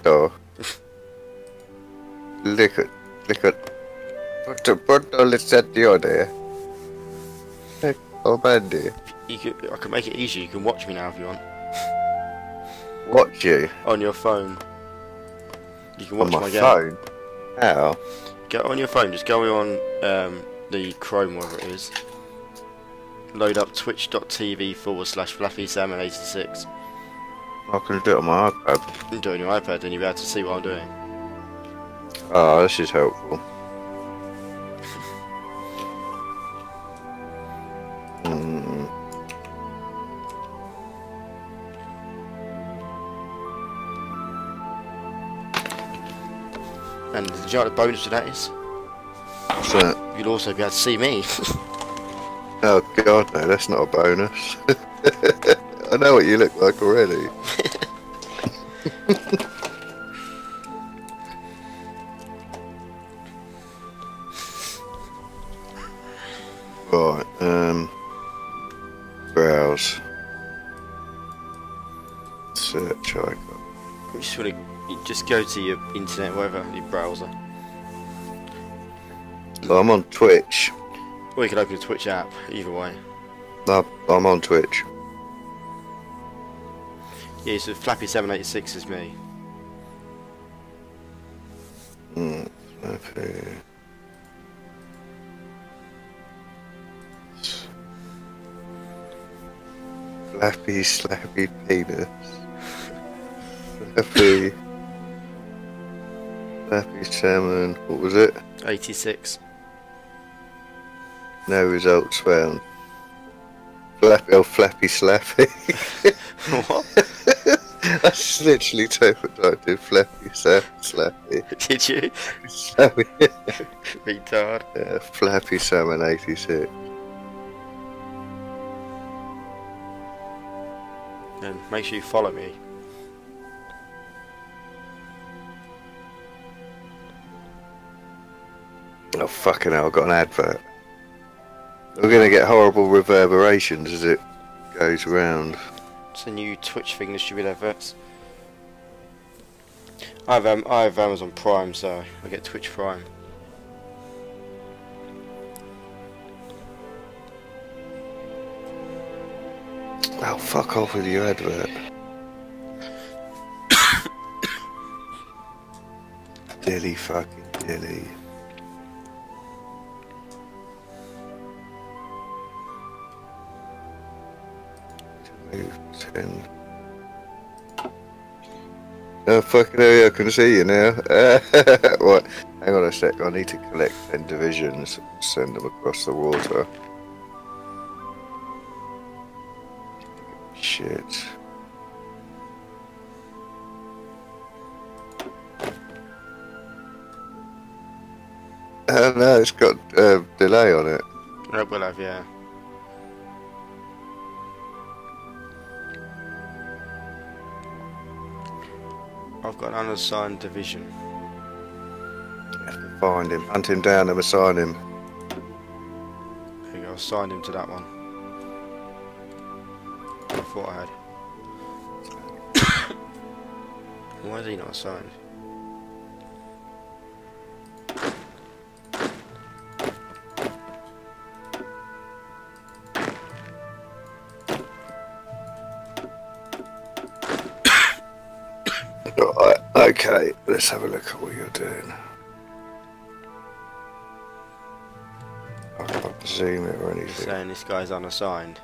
Pronto. Look at, pronto le stazione. Oh, Mandy. I can make it easy. You can watch me now if you want. Watch you? On your phone. You can watch On my game. phone? How? Go on your phone. Just go on the Chrome, whatever it is. Load up twitch.tv/FlappySalmon86. I can do it on my iPad. You can do it on your iPad, then you'll be able to see what I'm doing. Oh, this is helpful. And do you know what the bonus to that is? What's that? You'll also be able to see me. Oh god, no, that's not a bonus. I know what you look like already. Right, browse. Search icon. You just go to your internet, whatever, your browser. Well, I'm on Twitch. Or you can open a Twitch app, either way. No, I'm on Twitch. Yeah, so Flappy786 is me. Okay. Flappy, slappy penis. Flappy salmon. What was it? 86. No results found. Flappy slappy. What? I just literally typed in Flappy slappy. Did you? Slappy. Retard. Flappy salmon 86. And make sure you follow me. Oh fucking hell, I've got an advert. We're gonna get horrible reverberations as it goes around. It's a new Twitch thing, distribute adverts. I have Amazon Prime, so I get Twitch Prime. Oh, fuck off with your advert. Dilly fucking dilly. Move 10. Oh fucking hell, I can see you now. What? Hang on a sec, I need to collect 10 divisions and send them across the water. Shit. Oh no, it's got delay on it. It will have, yeah. I've got an unassigned division. You have to find him, hunt him down and assign him. There you go, I assigned him to that one. I thought I had. Why is he not assigned? Right, okay, let's have a look at what you're doing. I can't zoom it or anything. Saying this guy's unassigned.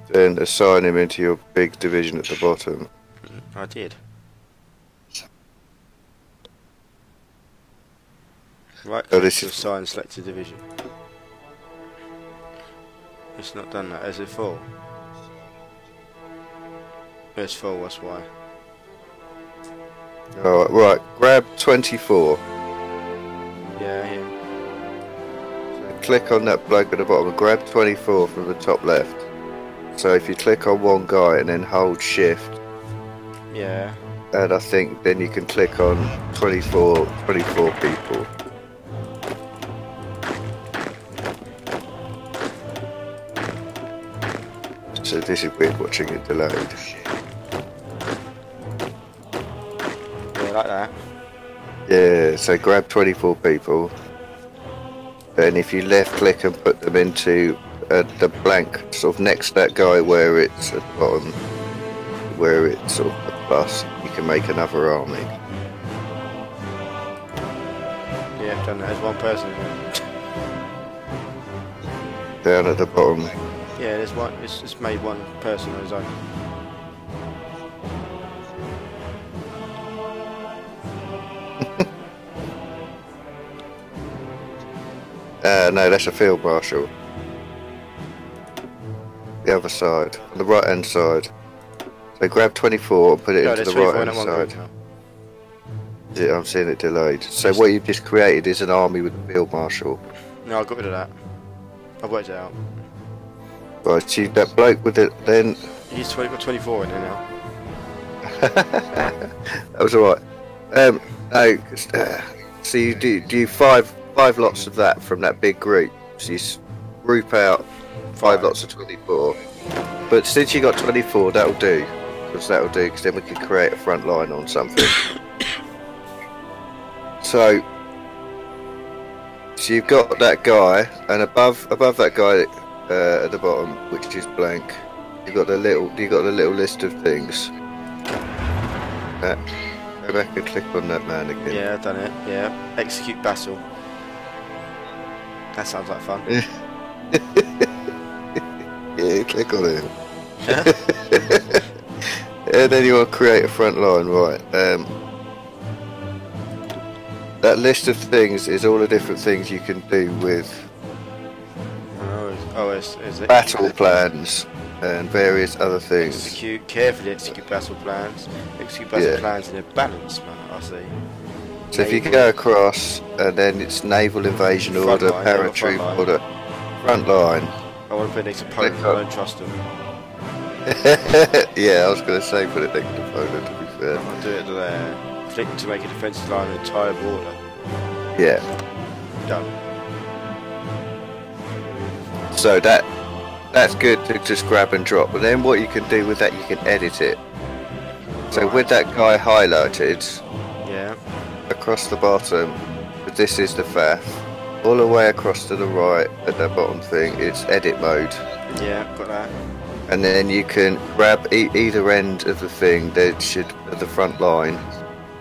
Then assign him into your big division at the bottom. I did. Right, Oh, click this to is- assign selected division. It's not done that. Is it full? It's full, that's why. Alright, right, grab 24. Yeah, him. So click on that bloke at the bottom and grab 24 from the top left. So if you click on one guy and then hold shift, Yeah. and I think then you can click on 24 people. So this is weird watching it delayed. like that. Yeah, so grab 24 people. And if you left click and put them into the blank sort of next to that guy where it's at the bottom, where it's sort of a plus, you can make another army. Yeah, I've done that. There's one person in there. Down at the bottom. Yeah, there's one. It's made one person on his own. No, that's a field marshal. The other side, on the right hand side. So grab 24 and put it into the right hand side. Yeah, I'm seeing it delayed. So what you've just created is an army with a field marshal. No, I got rid of that. I've worked it out. Right, see that bloke with it then. He's got 24 in there now. That was alright. No, so you do five lots of that from that big group. So you group out 5 lots of 24. But since you got 24, that'll do. Because then we can create a front line on something. So you've got that guy, and above that guy at the bottom, which is blank, you got the little list of things. Go back and click on that man again. Yeah, I've done it. Yeah, execute Basil. That sounds like fun. Yeah, click on it. And then you want to create a front line, right? That list of things is all the different things you can do with is it? Battle plans and various other things. Carefully execute battle plans. Execute battle plans in a balanced manner, I see. So if you go across, and then it's naval invasion order, paratroop order, front line. I want to put it next to Poland, I don't trust them. Yeah, I was going to say put it next to Poland, to be fair. I'll do it there. Flick to make a defensive line of the entire border. Yeah. Done. So that's good to just grab and drop. But then what you can do with that, you can edit it. So with that guy highlighted, across the bottom, this is the FAF. All the way across to the right at that bottom thing, it's edit mode. Yeah, got that. And then you can grab either end of the thing. There should at the front line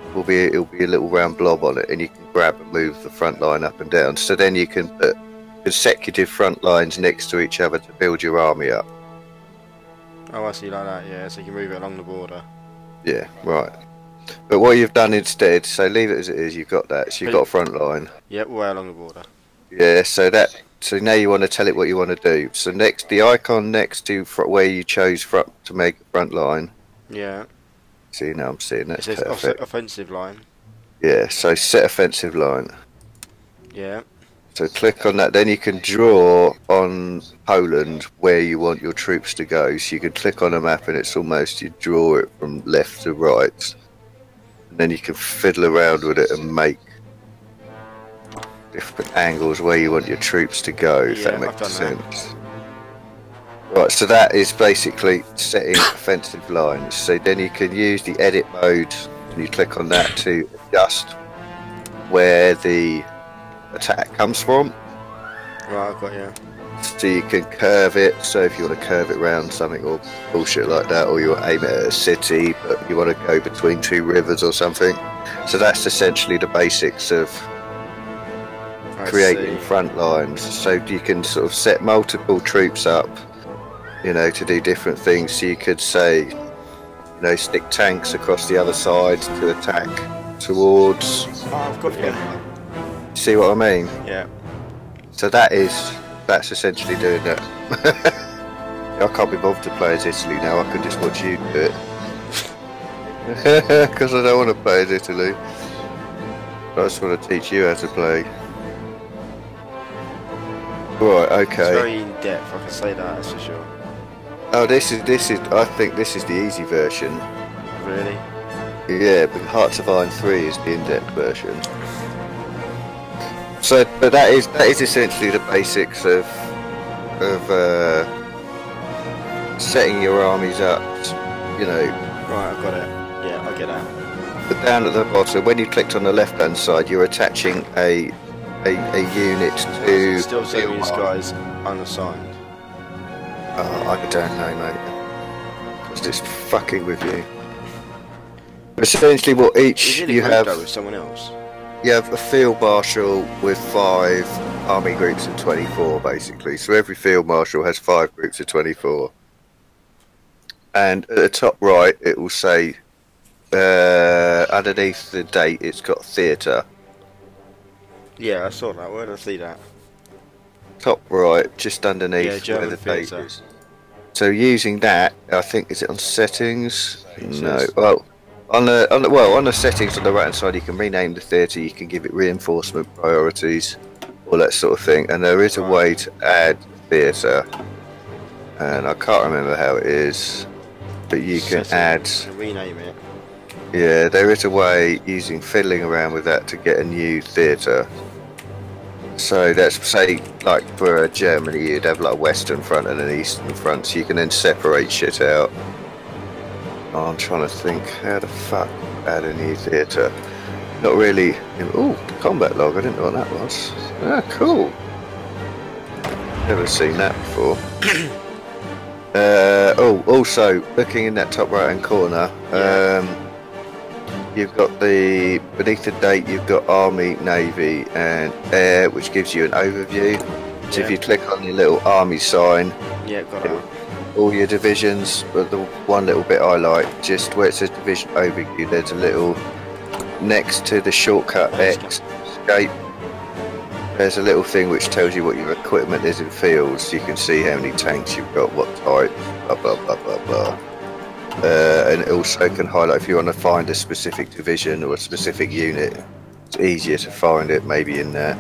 it'll be a little round blob on it, and you can grab and move the front line up and down. So then you can put consecutive front lines next to each other to build your army up. Oh, I see, like that. Yeah, so you can move it along the border. Yeah, right. But what you've done instead, so leave it as it is. You've got that. So you've got a front line. Yep, way along the border. Yeah, so now you want to tell it what you want to do. So next, the icon next to where you chose to make a front line. Yeah. See, now I'm seeing that's it says perfect. Offensive line. Yeah, so set offensive line. Yeah. So click on that. Then you can draw on Poland where you want your troops to go. So you can click on a map, and it's almost you draw it from left to right. And then you can fiddle around with it and make different angles where you want your troops to go, if that makes sense. Right, so that is basically setting offensive lines. So then you can use the edit mode, and you click on that to adjust where the attack comes from. Right, I've got you. So you can curve it, so if you want to curve it around something or bullshit like that, or you aim it at a city but you want to go between 2 rivers or something. So that's essentially the basics of creating front lines. So you can sort of set multiple troops up, you know, to do different things. So you could say, you know, stick tanks across the other side to attack towards. Oh, I've got you. See what I mean? Yeah. So that's essentially doing that. I can't be bothered to play as Italy now. I can just watch you do it. Because I don't want to play as Italy. I just want to teach you how to play. Right, okay. It's very in depth, I can say that's for sure. Oh, this is. I think this is the easy version. Really? Yeah, but Hearts of Iron 3 is the in-depth version. So, but that is essentially the basics of setting your armies up. You know. Right, I've got it. Yeah, I get that. down at the bottom, when you clicked on the left-hand side, you're attaching a unit to. Still saying this guy's unassigned. I don't know, mate. It's just fucking with you. Essentially, what each you have. With someone else. You have a field marshal with 5 army groups of 24, basically. So every field marshal has 5 groups of 24. And at the top right, it will say, underneath the date, it's got theatre. Yeah, I saw that. Where did I see that? Top right, just underneath where the date is. So using that, I think, is it on settings? No. Well, on the settings on the right hand side, you can rename the theatre. You can give it reinforcement priorities, all that sort of thing. And there is a way to add theatre, and I can't remember how it is, but you can add. Rename it. Yeah, there is a way using fiddling around with that to get a new theatre. So that's, say, like for Germany, you'd have like a western front and an eastern front, so you can then separate shit out. Oh, I'm trying to think, how the fuck add a new theatre? Not really. Oh, the combat log, I didn't know what that was. Ah, cool. Never seen that before. Also, looking in that top right hand corner, you've got beneath the date, you've got Army, Navy and Air, which gives you an overview. So if you click on your little Army sign, got it. All your divisions, but the one little bit I like, just where it says division overview, there's a little, next to the shortcut X, escape, there's a little thing which tells you what your equipment is in fields, so you can see how many tanks you've got, what type, blah blah blah blah blah. And it also can highlight if you want to find a specific division or a specific unit. It's easier to find it maybe in there.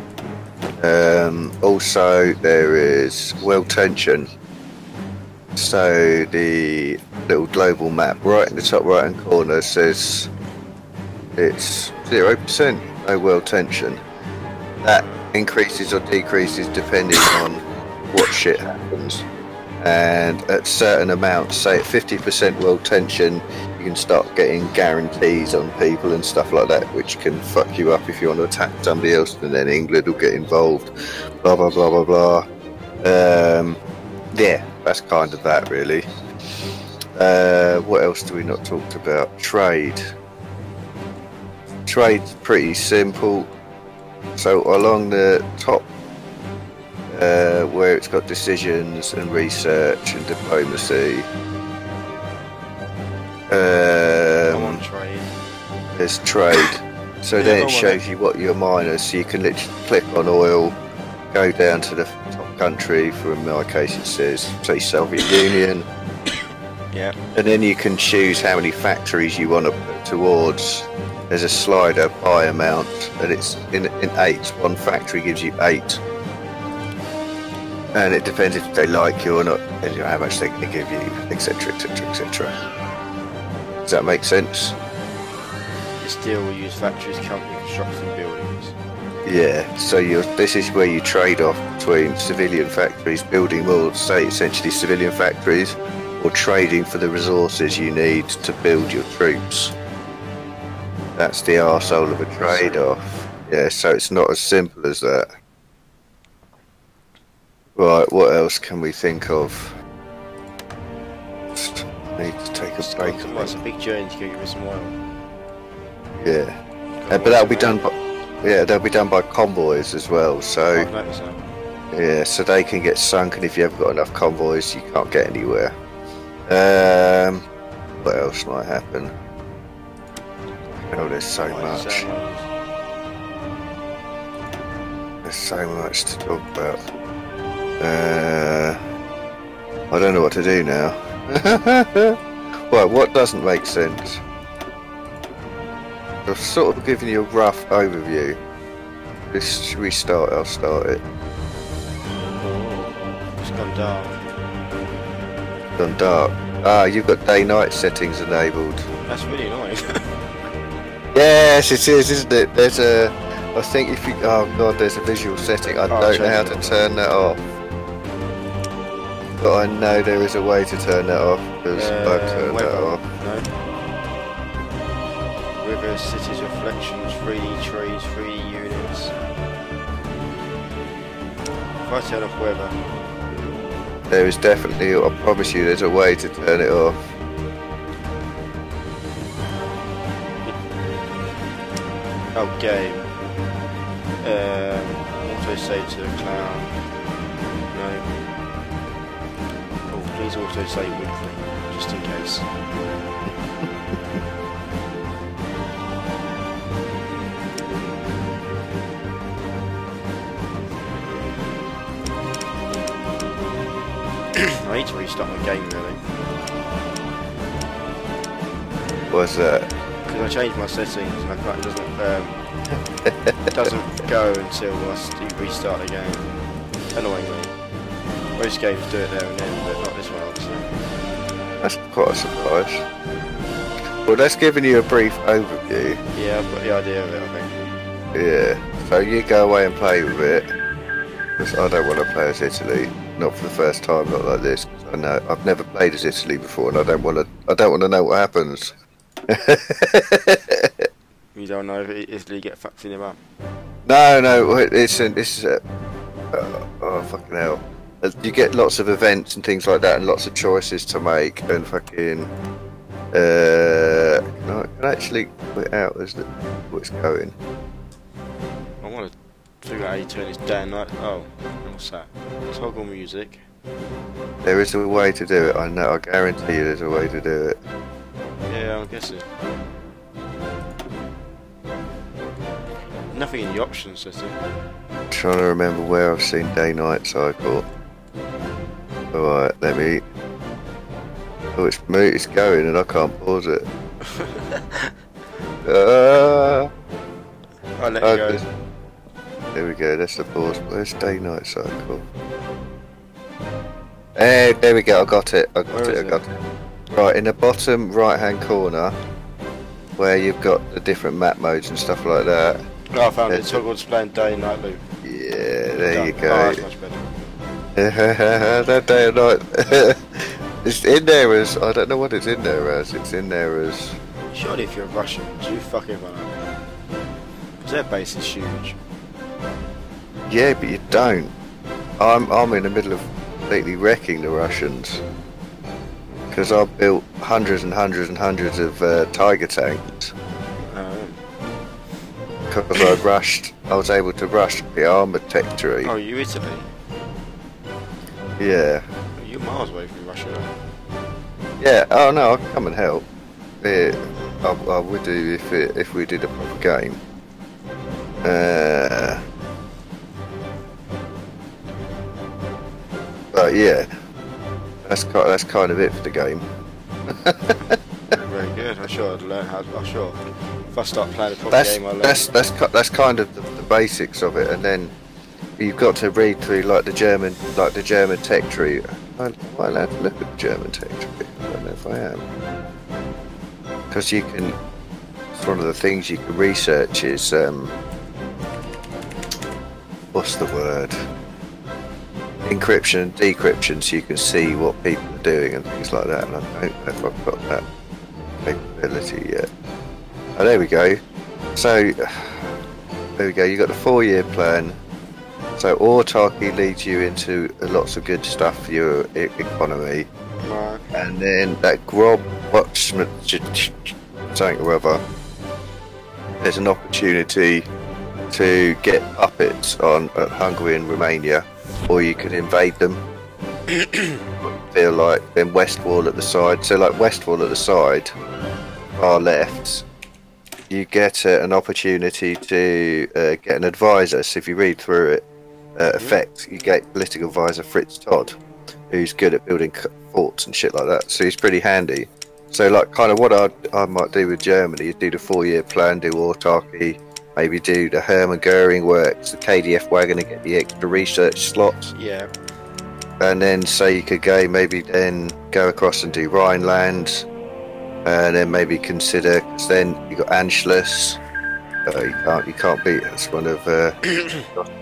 Also, there is world tension. So the little global map right in the top right hand corner says it's 0%, no world tension. That increases or decreases depending on what shit happens. And at certain amounts, say at 50% world tension, you can start getting guarantees on people and stuff like that, which can fuck you up if you want to attack somebody else, and then England will get involved, blah blah blah blah blah. Yeah, that's kind of that really. What else do we not talked about? Trade. Trade's pretty simple. So along the top, where it's got decisions and research and diplomacy, trade. There's trade. So then it shows you what your miners. So you can literally click on oil, go down to the top country. For in my case, it says say Soviet Union. Yeah. And then you can choose how many factories you want to put towards. There's a slider by amount, and it's in 8. One factory gives you 8. And it depends if they like you or not, and how much they're going to give you, etc, etc, etc. Does that make sense? This deal will use factories, company, construction, buildings. Yeah, so this is where you trade off between civilian factories, building more, say essentially civilian factories, or trading for the resources you need to build your troops. That's the arsehole of a trade-off. Yeah, so it's not as simple as that. Right, what else can we think of? Just need to take a break. It's a big journey to go get some oil. Yeah, but that'll be done by they'll be done by convoys as well. So yeah, so they can get sunk, and if you haven't got enough convoys, you can't get anywhere. What else might happen? Oh, there's so much. There's so much to talk about. I don't know what to do now. Well, what doesn't make sense? I've sort of given you a rough overview. Should we start? I'll start it. It's gone dark. Gone dark. Ah, you've got day-night settings enabled. That's really annoying. Yes, it is, isn't it? There's a... I think if you... Oh god, there's a visual setting. I don't know how to turn that off. But I know there is a way to turn that off, because I've turned that off. River, cities, reflections, 3D trees, 3D units. If I turn off weather. There is definitely, I promise you, there's a way to turn it off. Oh, game. Auto save to the cloud. No. Oh, please auto save weekly, just in case. I need to restart my game really. What's that? Because I changed my settings and I can't, it doesn't go until I restart the game. Annoyingly. Most games do it there and then, but not this one obviously. That's quite a surprise. Well, that's giving you a brief overview. Yeah, I've got the idea of it, I think. Yeah, so you go away and play with it. Because I don't want to play as Italy. Not for the first time, not like this. I know I've never played as Italy before, and I don't want to know what happens. You don't know if Italy get fucked in your bum. No, it's oh fucking hell. You get lots of events and things like that, and lots of choices to make, and fucking. I can actually put it out as what's going. I want to figure out how you turn this day and night. Oh, what's that? Toggle music. There is a way to do it. I know. I guarantee you, there's a way to do it. Yeah, I'm guessing. Nothing in the options system. I'm trying to remember where I've seen day-night cycle. Alright, let me. Oh, it's going, and I can't pause it. I'll let you go. There we go, that's the pause. Where's day-night cycle? Hey, there we go, I got it. I got it. Right, in the bottom right-hand corner, where you've got the different map modes and stuff like that. Oh, I found it. Toggle display and day and night loop. Yeah, there you go. Oh, that's much better. That day and night. It's in there as, I don't know what it's in there as. It's in there as. Surely, if you're Russian, you fuck everyone up. Because their base is huge. Yeah, but you don't. I'm in the middle of completely wrecking the Russians. Because I built hundreds and hundreds and hundreds of Tiger tanks. Because I was able to rush the armoured tech tree. Oh, you Italy? Yeah. You're miles away from Russia, though. Yeah, oh no, I'll come and help. Yeah, I would do if we did a proper game. But yeah, that's kind of it for the game. Very good. I'm sure I'd learn how. I'm sure if I start playing a proper game, I'll learn. That's kind of the basics of it, and then you've got to read through like the German tech tree. Am I allowed to look at the German tech tree? I don't know if I am. Because you can. It's one of the things you can research is what's the word? Encryption and decryption, so you can see what people are doing and things like that. And I don't know if I've got that capability yet. Oh, there we go. So there we go. You got the 4-year plan. So autarky leads you into lots of good stuff for your economy, and then that Grob Watchman something or other. There's an opportunity to get puppets on Hungary and Romania, or you can invade them. Feel like then West Wall at the side. So like West Wall at the side, far left. You get an opportunity to get an advisor. So if you read through it. Effect, you get political advisor Fritz Todd, who's good at building forts and shit like that, so he's pretty handy. So like kind of what I might do with Germany is do the 4-year plan, do autarky, maybe do the Hermann Goering works, the KDF wagon and get the extra research slots. Yeah. And then say you could go maybe then go across and do Rhineland, and then maybe consider, because then you got Anschluss. You can't beat. That's one of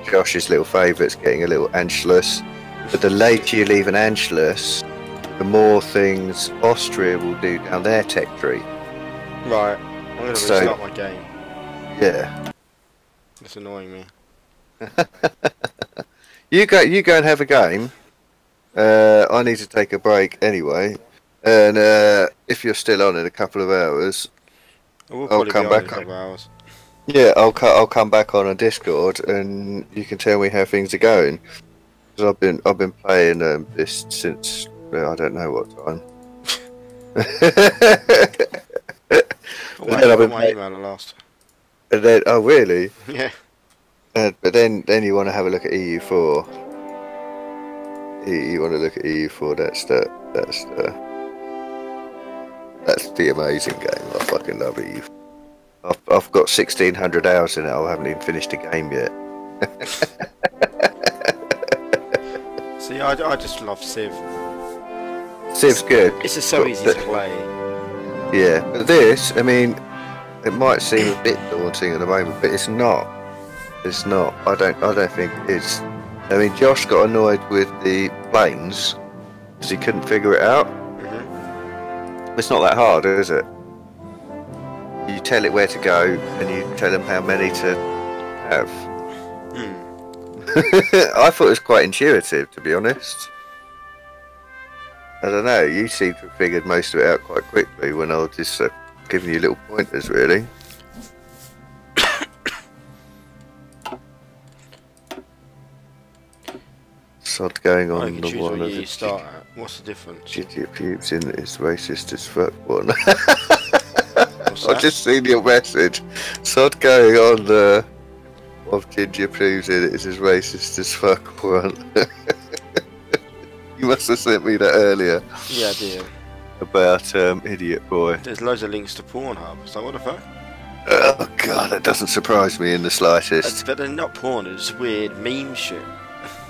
Josh's little favourites, getting a little Anschluss. But the later you leave an Anschluss, the more things Austria will do down their tech tree. Right. I'm going to restart my game. Yeah. It's annoying me. You go and have a game. I need to take a break anyway. And if you're still on in a couple of hours, I'll come back on. Hours. Yeah, I'll come back on Discord, and you can tell me how things are going. Because I've been playing this since I don't know what time. I got my email last. And then, oh really? Yeah. But then you want to have a look at EU4. You want to look at EU4. That's the amazing game. I fucking love EU4. I've got 1,600 hours in it. I haven't even finished a game yet. See, I just love Civ. Civ's good. It's just so easy to play. Yeah, but this, I mean, it might seem a bit daunting at the moment, but it's not. It's not. I don't think it's. I mean, Josh got annoyed with the planes because he couldn't figure it out. It's not that hard, is it? You tell it where to go, and you tell them how many to have. I thought it was quite intuitive, to be honest. I don't know, you seem to have figured most of it out quite quickly when I was just giving you little pointers, really. Sod going on in the one of the start at. What's the difference? Ginger pubes in is racist as fuck one. I've just seen your message. Sod going on the of ginger pubes in it is as racist as fuck one. You must have sent me that earlier. Yeah, I did. About Idiot Boy. There's loads of links to Pornhub. So what the fuck? Oh god, that doesn't surprise me in the slightest. But they're not porn. It's weird meme shit.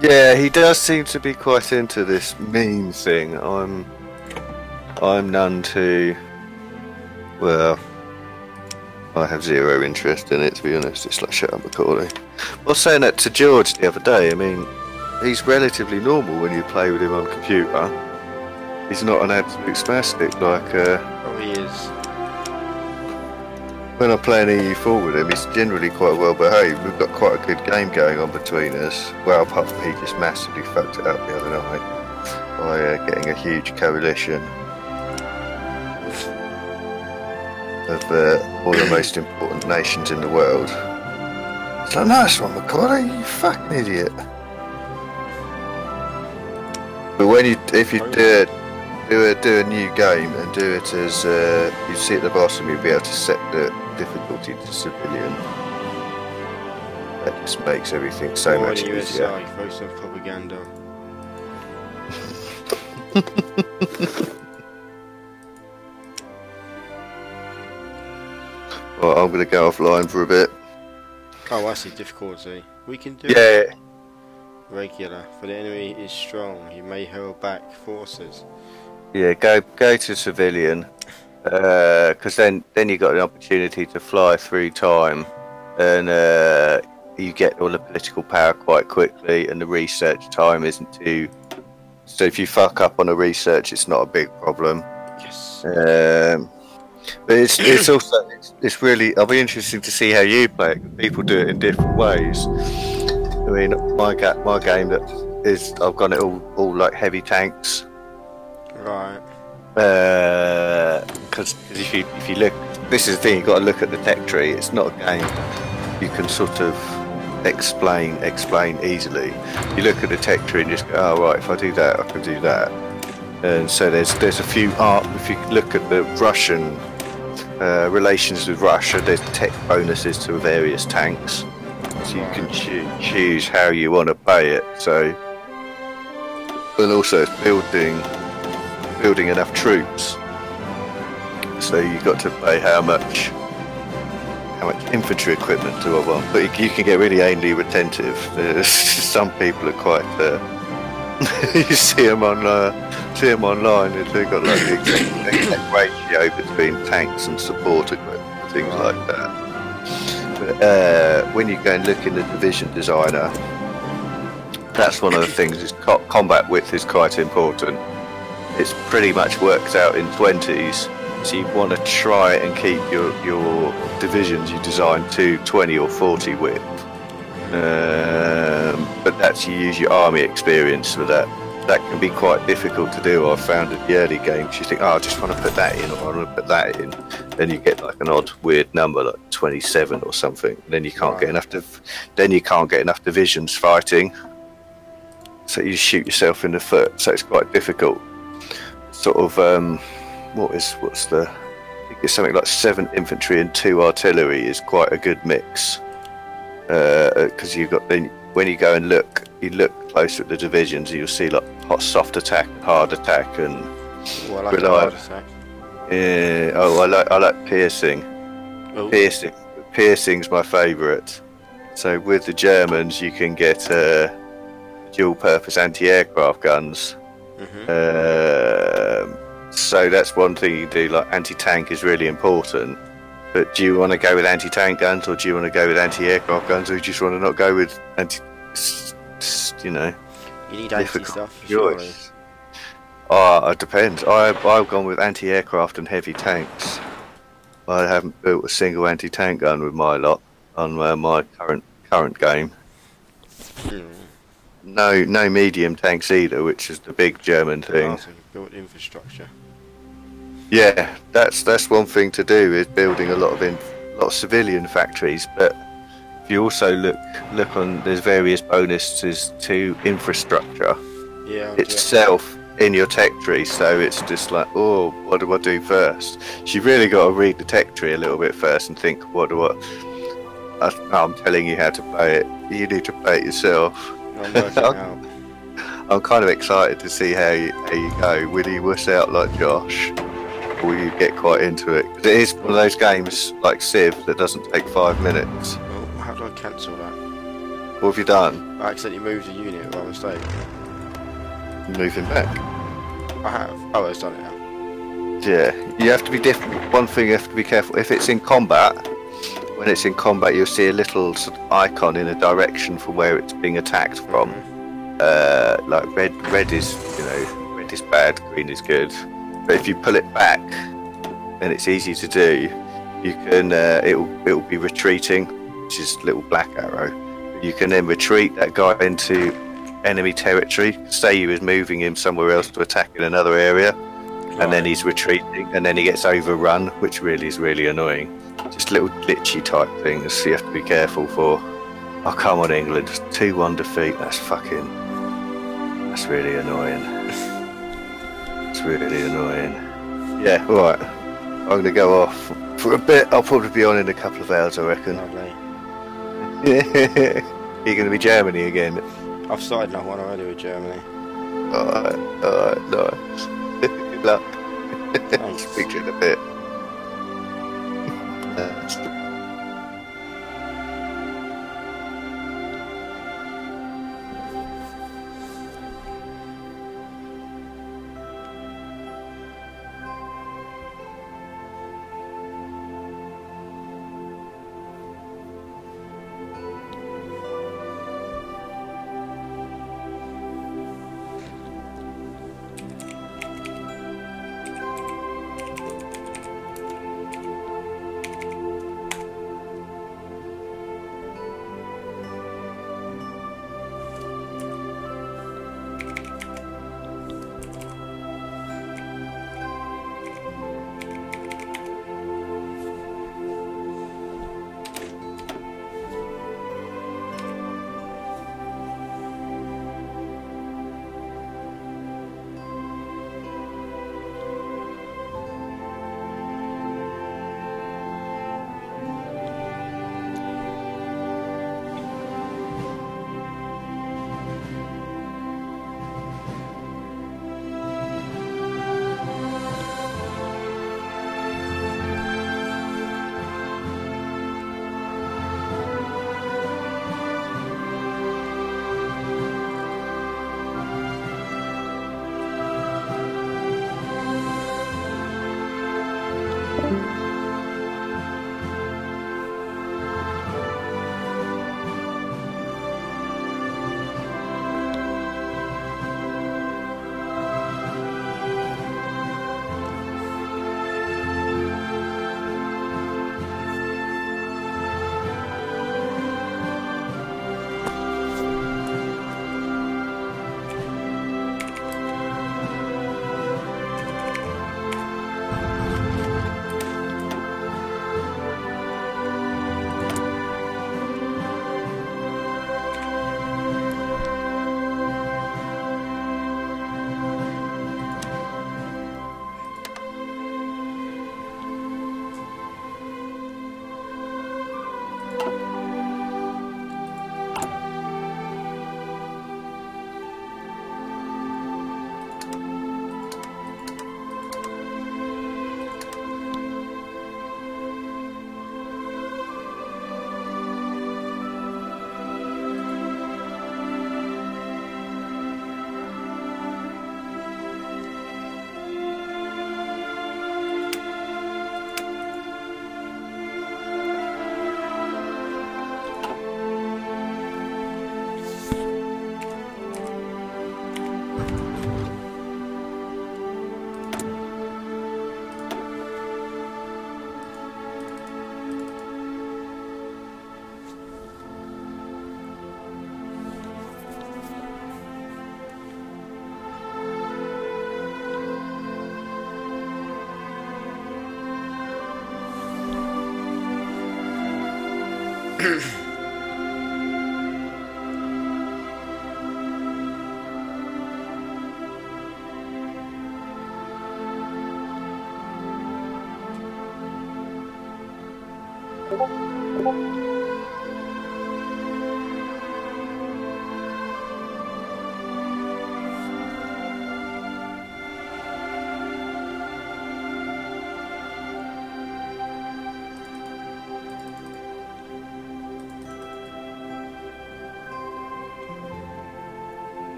Yeah, he does seem to be quite into this meme thing. I'm none too. Well, I have zero interest in it, to be honest. It's like, shut up, Macaulay. I was saying that to George the other day. I mean, he's relatively normal when you play with him on computer. He's not an absolute spastic like. Oh, he is. When I play an EU4 with him, he's generally quite well behaved. We've got quite a good game going on between us. Well, apart from he just massively fucked it up the other night by getting a huge coalition of all the most important nations in the world. It's like, nice one, Macaulay, you fucking idiot. But when if you do a new game and do it as you see at the bottom, you'll be able to set the difficulty to civilian. That just makes everything so much easier. USA, throw some propaganda. Well, I'm going to go offline for a bit. Oh, I see difficulty. We can do regular. For the enemy is strong, he may hold back forces. Yeah, go to civilian, because then you got an opportunity to fly through time, and you get all the political power quite quickly, and the research time isn't too. So if you fuck up on a research, it's not a big problem. Yes. But it's also it's really. I'll be interesting to see how you play it. People do it in different ways. I mean, my game that is I've got it all like heavy tanks. Right. Because if you look, this is the thing. You've got to look at the tech tree. It's not a game you can sort of explain easily. You look at the tech tree and just go, oh right, if I do that, I can do that. And so there's a few if you look at the Russian relations with Russia, there's tech bonuses to various tanks, so you can choose how you want to play it. So, and also it's building enough troops. So you got to play how much infantry equipment do I want, but you can get really anally retentive. Some people are quite. You see them online. They've got like the exact ratio between tanks and support equipment, things like that. But when you go and look in the division designer, that's one of the things. Is combat width is quite important. It's pretty much worked out in 20s. So you want to try and keep your divisions you design to 20 or 40 width. But that's, you use your army experience for that. That can be quite difficult to do. I've found in the early games, you think, oh, I just want to put that in, or I want to put that in. Then you get like an odd, weird number, like 27 or something. Then you can't get enough. Then you can't get enough divisions fighting. So you shoot yourself in the foot. So it's quite difficult. Sort of, what's the? I think it's something like 7 infantry and 2 artillery is quite a good mix. Because you've got, then when you go and look, you look closer at the divisions, you'll see like hot, soft attack, hard attack, and I like hard attack. Yeah. Oh, I like piercing. Oh. Piercing's my favourite. So with the Germans, you can get dual-purpose anti-aircraft guns. So that's one thing you do. Like anti-tank is really important. But do you want to go with anti-tank guns, or do you want to go with anti-aircraft guns, or do you just want to not go with anti? You know, you need anti stuff. Surely. It depends. I've gone with anti-aircraft and heavy tanks. I haven't built a single anti-tank gun with my lot on my current game. No medium tanks either, which is the big German thing. Built infrastructure. Yeah, that's one thing to do, is building a lot of civilian factories. But if you also look on, there's various bonuses to infrastructure itself in your tech tree. So it's just like, oh, what do I do first? So you've really got to read the tech tree a little bit first and think, I'm telling you how to play it. You need to play it yourself. I'm working out. I'm kind of excited to see how you go. Will you wuss out like Josh? Or will you get quite into it? 'Cause it is one of those games like Civ that doesn't take 5 minutes. Well, how do I cancel that? What have you done? I accidentally moved a unit by mistake. Move him back. I have. Oh, it's done it now. Yeah, you have to be different. One thing you have to be careful. If it's in combat, when it's in combat, you'll see a little sort of icon in a direction from where it's being attacked from. Like red is, red is bad, green is good. But if you pull it back, and it's easy to do, you can it'll be retreating, which is little black arrow. You can then retreat that guy into enemy territory. Say you was moving him somewhere else to attack in another area, and then he's retreating, and then he gets overrun, which really is really annoying. Just little glitchy type things you have to be careful for. Oh, come on, England. 2-1 defeat. That's really annoying. It's really annoying. Yeah, alright. I'm going to go off for a bit. I'll probably be on in a couple of hours, I reckon. Lovely. You're going to be Germany again? I've started that one already with Germany. Alright, nice. Good luck. Thanks. Speak to you in a bit.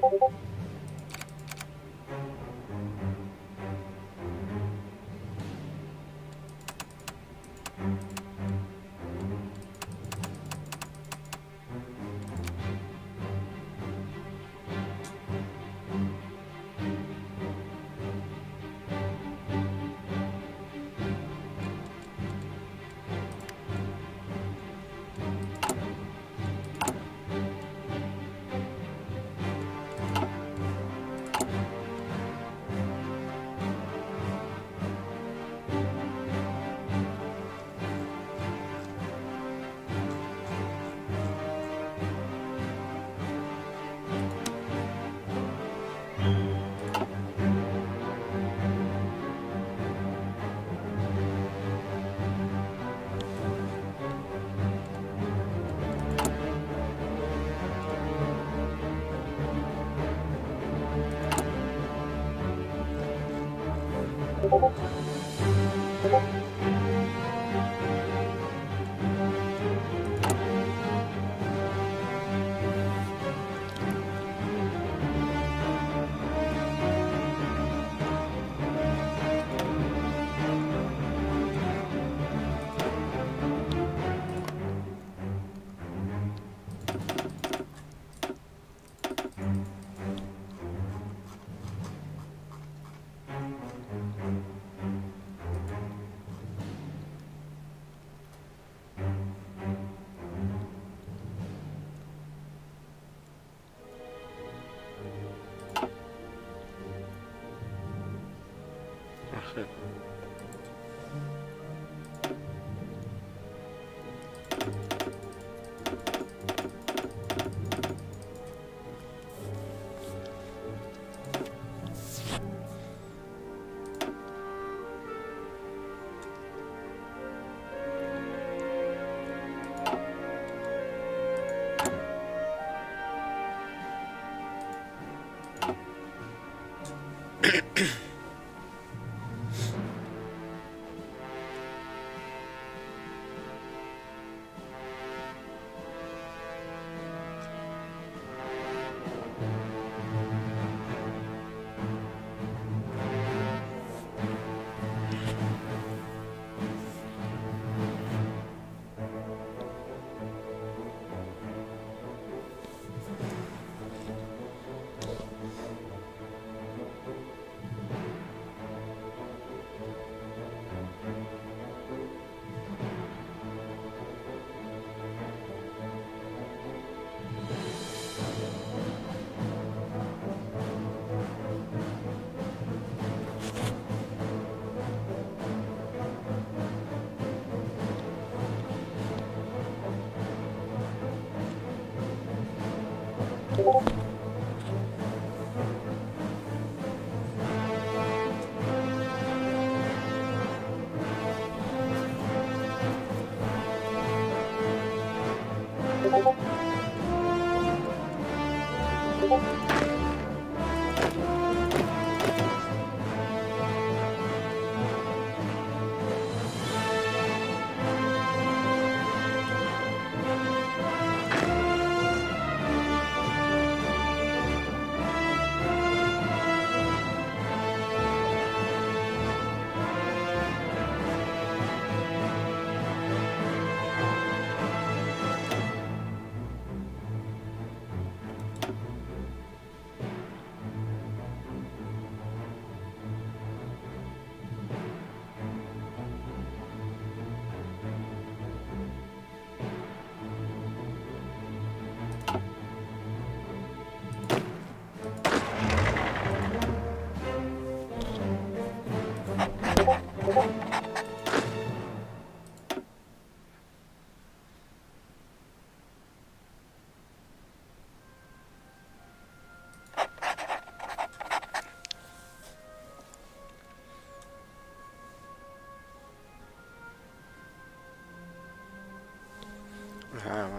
Oh,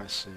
I see.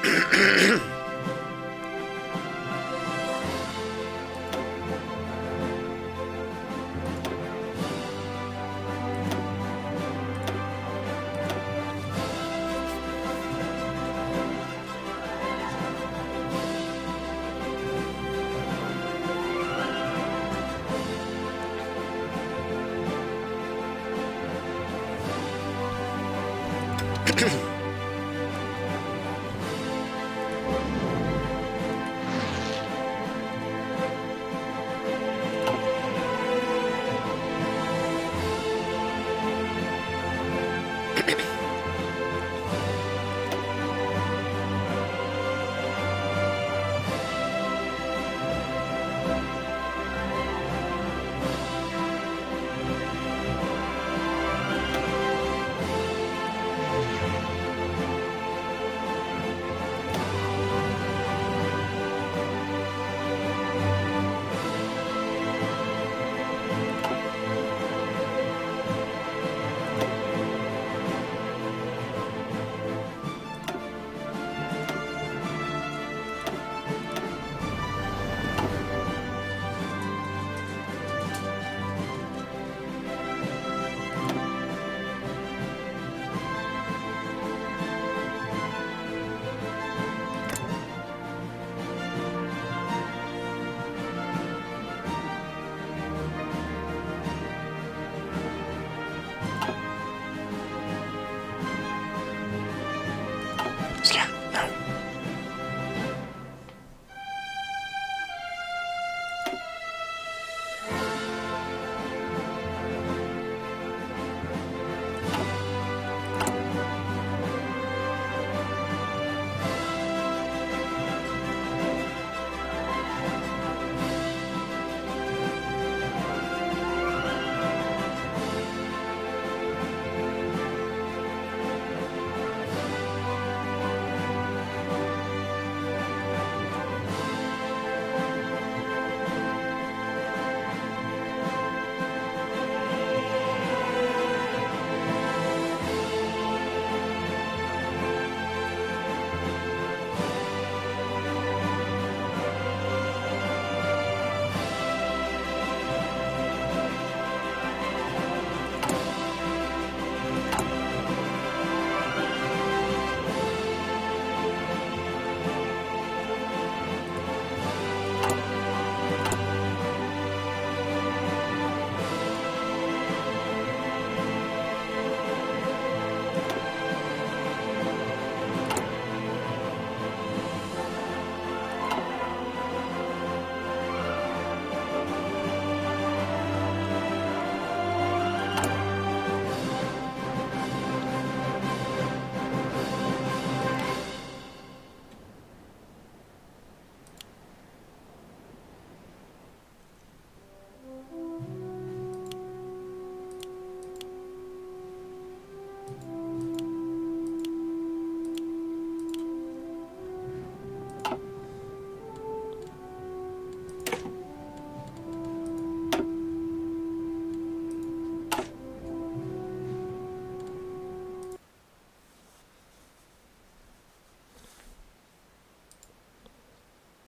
Ahem.